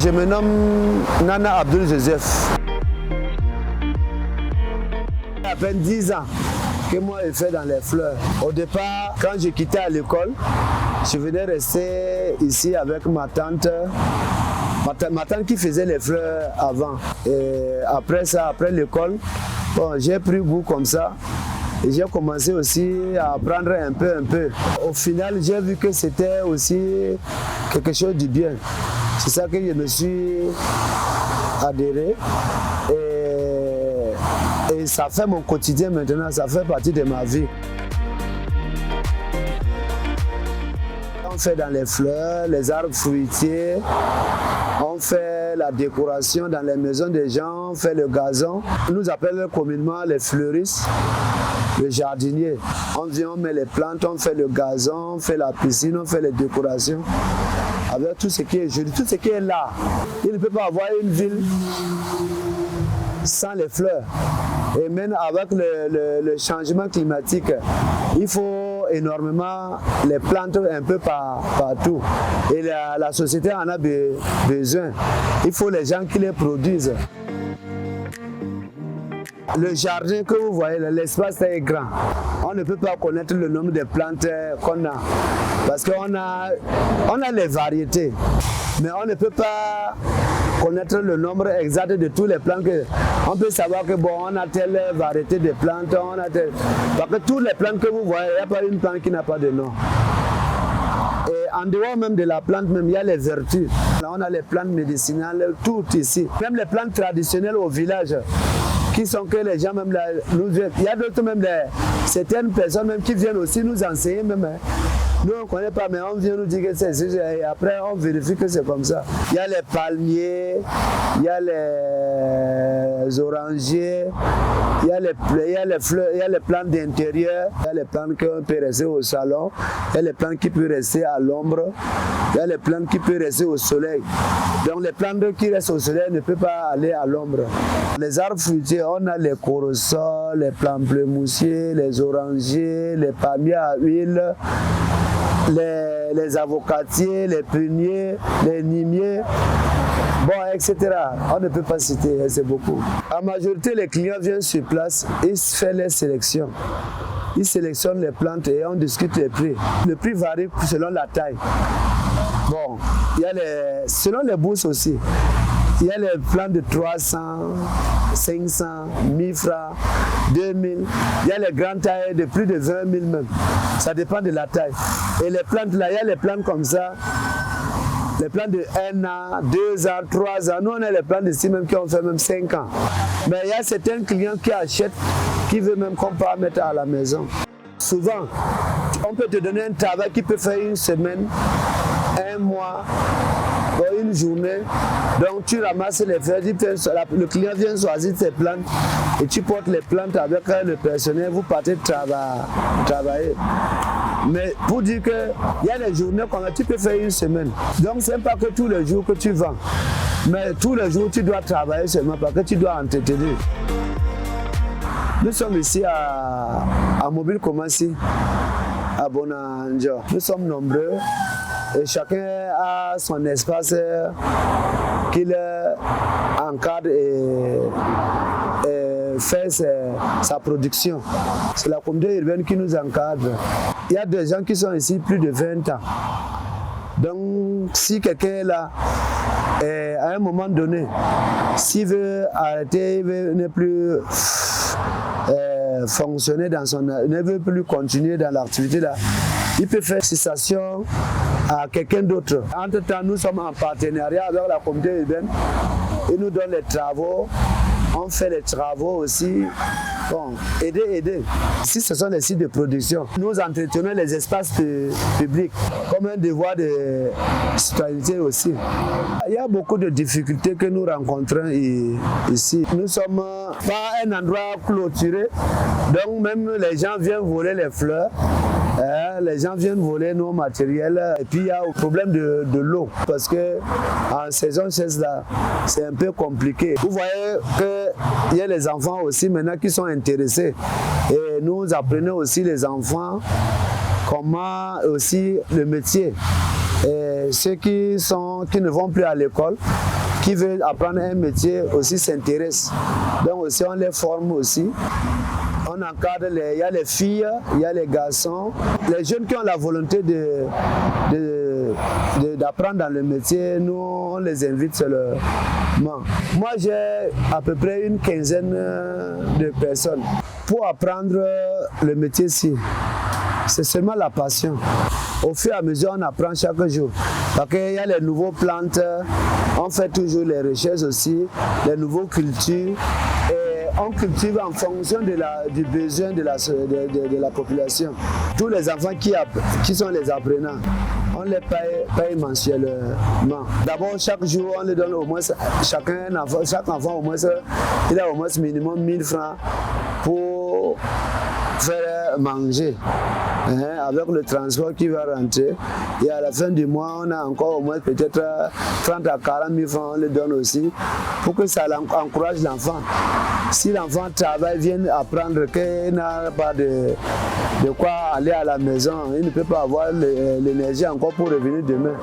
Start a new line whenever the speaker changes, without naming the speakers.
Je me nomme Nana Abdul Joseph. À peine 10 ans que moi je fais dans les fleurs. Au départ, quand je quittais à l'école, je venais rester ici avec ma tante. Ma tante qui faisait les fleurs avant. Et après ça, après l'école, bon, j'ai pris goût comme ça. Et j'ai commencé aussi à apprendre un peu. Au final, j'ai vu que c'était aussi quelque chose de bien. C'est ça que je me suis adhéré. Et ça fait mon quotidien maintenant, ça fait partie de ma vie. On fait dans les fleurs, les arbres fruitiers, on fait la décoration dans les maisons des gens, on fait le gazon. On nous appelle communément les fleuristes, les jardiniers. On vient, on met les plantes, on fait le gazon, on fait la piscine, on fait les décorations. Avec tout ce qui est joli, tout ce qui est là. Il ne peut pas avoir une ville sans les fleurs. Et même avec le changement climatique, il faut énormément les plantes un peu partout. Et la société en a besoin. Il faut les gens qui les produisent. Le jardin que vous voyez, l'espace est grand. On ne peut pas connaître le nombre de plantes qu'on a. Parce qu'on a les variétés. Mais on ne peut pas connaître le nombre exact de tous les plantes. On peut savoir que bon, on a telle variété de plantes, parce que toutes les plantes que vous voyez, il n'y a pas une plante qui n'a pas de nom. Et en dehors même de la plante, même, il y a les vertus. Là, on a les plantes médicinales, tout ici. Même les plantes traditionnelles au village, qui sont que les gens même là, nous viennent. Il y a d'autres même, certaines personnes même qui viennent aussi nous enseigner même. Nous on ne connaît pas, mais on vient nous dire que c'est et après on vérifie que c'est comme ça. Il y a les palmiers, il y a les orangers, il y a les fleurs, il y a les plantes d'intérieur, il y a les plantes qui peuvent rester au salon, il y a les plantes qui peuvent rester à l'ombre, il y a les plantes qui peuvent rester au soleil. Donc les plantes qui restent au soleil ne peuvent pas aller à l'ombre. Les arbres fruitiers, on a les corosol, les pamplemoussiers, les orangers, les palmiers à huile, les avocatiers, les pruniers, les nimiers, bon, etc. On ne peut pas citer, c'est beaucoup. En majorité, les clients viennent sur place, ils font les sélections. Ils sélectionnent les plantes et on discute les prix. Le prix varie selon la taille. Bon, il y a selon les bourses aussi. Il y a les plantes de 300, 500, 1000 francs, 2000. Il y a les grandes tailles de plus de 20 000 même. Ça dépend de la taille. Et les plantes là, il y a les plantes comme ça. Les plantes de 1 an, 2 ans, 3 ans. Nous, on a les plantes ici même qui ont fait même 5 ans. Mais il y a certains clients qui achètent, qui veulent même qu'on peut mettre à la maison. Souvent, on peut te donner un travail qui peut faire 1 semaine, 1 mois, une journée. Donc tu ramasses les fleurs, le client vient choisir tes plantes et tu portes les plantes avec le personnel, vous partez travailler. Mais pour dire qu'il y a des journées comme tu peux faire 1 semaine. Donc ce n'est pas que tous les jours que tu vends. Mais tous les jours tu dois travailler seulement parce que tu dois entretenir. Nous sommes ici à Mobile Komassi, à Bonanjo. Nous sommes nombreux. Et chacun a son espace qu'il encadre et fait sa production. C'est la communauté urbaine qui nous encadre. Il y a des gens qui sont ici plus de 20 ans. Donc si quelqu'un est là, à un moment donné, s'il veut arrêter, il veut ne plus fonctionner ne veut plus continuer dans l'activité là, il peut faire cessation à quelqu'un d'autre. Entre-temps, nous sommes en partenariat avec la communauté urbaine. Ils nous donnent les travaux. On fait les travaux aussi. Bon, aider. Ici, ce sont les sites de production. Nous entretenons les espaces publics comme un devoir de citoyenneté aussi. Il y a beaucoup de difficultés que nous rencontrons ici. Nous ne sommes pas un endroit clôturé. Donc même les gens viennent voler les fleurs. Les gens viennent voler nos matériels et puis il y a le problème de l'eau parce que en saison sèche là, c'est un peu compliqué. Vous voyez qu'il y a les enfants aussi maintenant qui sont intéressés et nous apprenons aussi les enfants comment aussi le métier. Et ceux qui ne vont plus à l'école, qui veulent apprendre un métier aussi s'intéressent. Donc aussi on les forme aussi. On encadre, il y a les filles, il y a les garçons. Les jeunes qui ont la volonté d'apprendre dans le métier, nous on les invite seulement. Moi j'ai à peu près une quinzaine de personnes pour apprendre le métier-ci. C'est seulement la passion. Au fur et à mesure, on apprend chaque jour. Parce qu'il y a les nouveaux plantes, on fait toujours les recherches aussi, les nouveaux cultures. Et on cultive en fonction du besoin de la population. Tous les enfants qui sont les apprenants, on les paye mensuellement. D'abord, chaque jour, on les donne au moins, chaque enfant au moins, il a au moins minimum 1000 francs pour faire manger. Avec le transport qui va rentrer. Et à la fin du mois, on a encore au moins peut-être 30 à 40 000 francs, on le donne aussi, pour que ça encourage l'enfant. Si l'enfant travaille, vient apprendre qu'il n'a pas de quoi aller à la maison, il ne peut pas avoir l'énergie encore pour revenir demain.